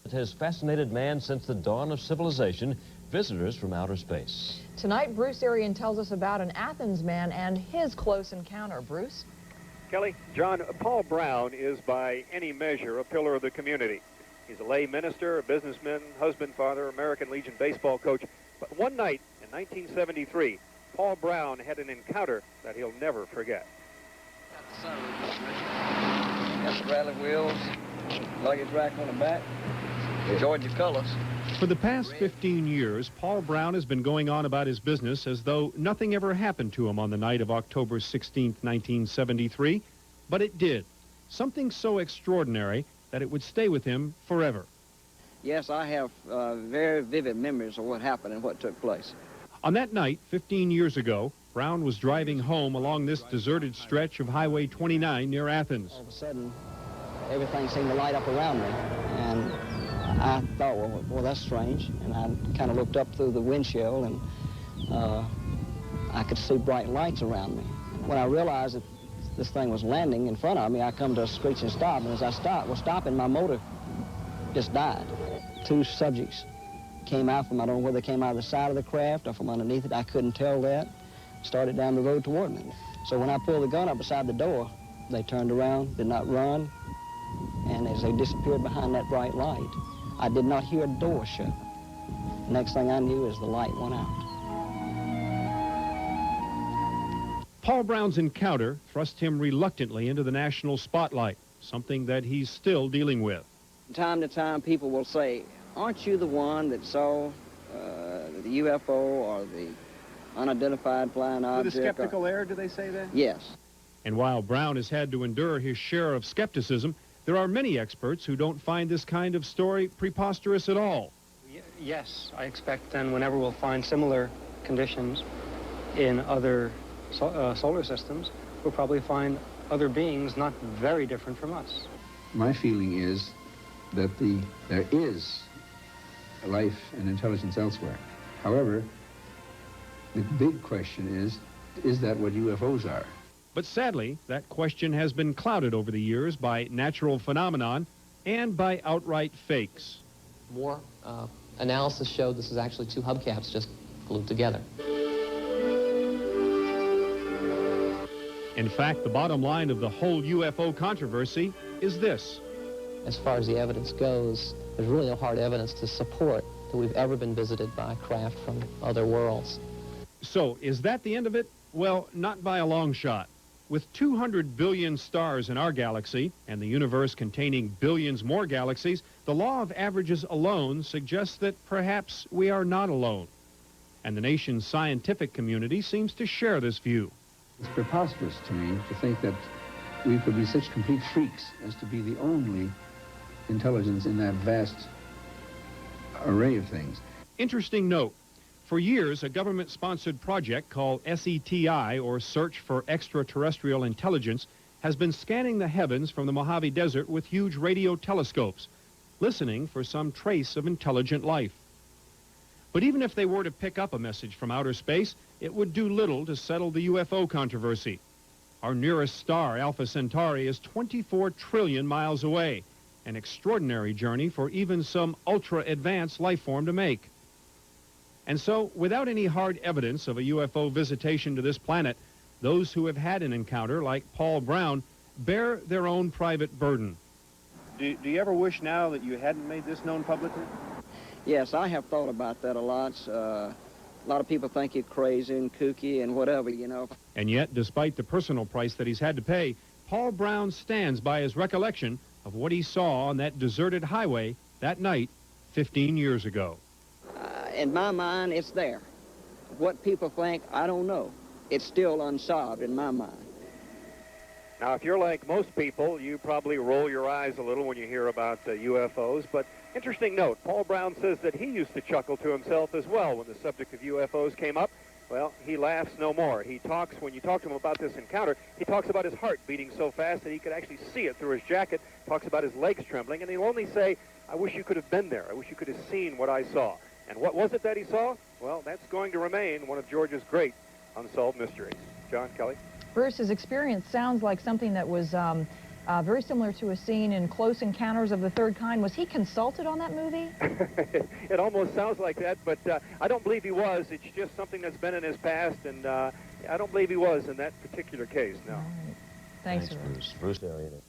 It has fascinated man since the dawn of civilization, visitors from outer space. Tonight, Bruce Arian tells us about an Athens man and his close encounter. Bruce? Kelly, John, Paul Brown is by any measure a pillar of the community. He's a lay minister, a businessman, husband, father, American Legion baseball coach. But one night in 1973, Paul Brown had an encounter that he'll never forget. Got the rally wheels, luggage rack on the back. Enjoyed your colors. For the past 15 years, Paul Brown has been going on about his business as though nothing ever happened to him on the night of October 16, 1973. But it did. Something so extraordinary that it would stay with him forever. Yes, I have very vivid memories of what happened and what took place. On that night, 15 years ago, Brown was driving home along this deserted stretch of Highway 29 near Athens. All of a sudden, everything seemed to light up around me, and I thought, well, that's strange. And I kind of looked up through the windshield, and I could see bright lights around me. When I realized that this thing was landing in front of me, I come to a screeching stop, and as I was stopping, my motor just died. Two subjects came out from, I don't know whether they came out of the side of the craft or from underneath it, I couldn't tell that, started down the road toward me. So when I pulled the gun up beside the door, they turned around, did not run, and as they disappeared behind that bright light, I did not hear a door shut. Next thing I knew is the light went out. Paul Brown's encounter thrust him reluctantly into the national spotlight, something that he's still dealing with. From time to time, people will say, aren't you the one that saw the UFO or the unidentified flying object? With a skeptical air, do they say that? Yes. And while Brown has had to endure his share of skepticism, there are many experts who don't find this kind of story preposterous at all. Yes, I expect then whenever we'll find similar conditions in other solar systems, we'll probably find other beings not very different from us. My feeling is that there is life and intelligence elsewhere. However, the big question is that what UFOs are? But sadly, that question has been clouded over the years by natural phenomenon and by outright fakes. More analysis showed this is actually two hubcaps just glued together. In fact, the bottom line of the whole UFO controversy is this. As far as the evidence goes, there's really no hard evidence to support that we've ever been visited by craft from other worlds. So, is that the end of it? Well, not by a long shot. With 200 billion stars in our galaxy, and the universe containing billions more galaxies, the law of averages alone suggests that perhaps we are not alone. And the nation's scientific community seems to share this view. It's preposterous to me to think that we could be such complete freaks as to be the only intelligence in that vast array of things. Interesting note. For years, a government-sponsored project called SETI, or Search for Extraterrestrial Intelligence, has been scanning the heavens from the Mojave Desert with huge radio telescopes, listening for some trace of intelligent life. But even if they were to pick up a message from outer space, it would do little to settle the UFO controversy. Our nearest star, Alpha Centauri, is 24 trillion miles away, an extraordinary journey for even some ultra-advanced life form to make. And so, without any hard evidence of a UFO visitation to this planet, those who have had an encounter, like Paul Brown, bear their own private burden. Do you ever wish now that you hadn't made this known publicly? Yes, I have thought about that a lot. A lot of people think you're crazy and kooky and whatever, you know. And yet, despite the personal price that he's had to pay, Paul Brown stands by his recollection of what he saw on that deserted highway that night 15 years ago. In my mind, it's there. What people think, I don't know. It's still unsolved in my mind. Now, if you're like most people, you probably roll your eyes a little when you hear about UFOs, but interesting note, Paul Brown says that he used to chuckle to himself as well when the subject of UFOs came up. Well, he laughs no more. He talks, when you talk to him about this encounter, he talks about his heart beating so fast that he could actually see it through his jacket, talks about his legs trembling, and he'll only say, I wish you could have been there. I wish you could have seen what I saw. And what was it that he saw? Well, that's going to remain one of Georgia's great unsolved mysteries. John, Kelly? Bruce's experience sounds like something that was very similar to a scene in Close Encounters of the Third Kind. Was he consulted on that movie? It almost sounds like that, but I don't believe he was. It's just something that's been in his past, and I don't believe he was in that particular case, no. All right. Thanks, Bruce. Bruce Arian.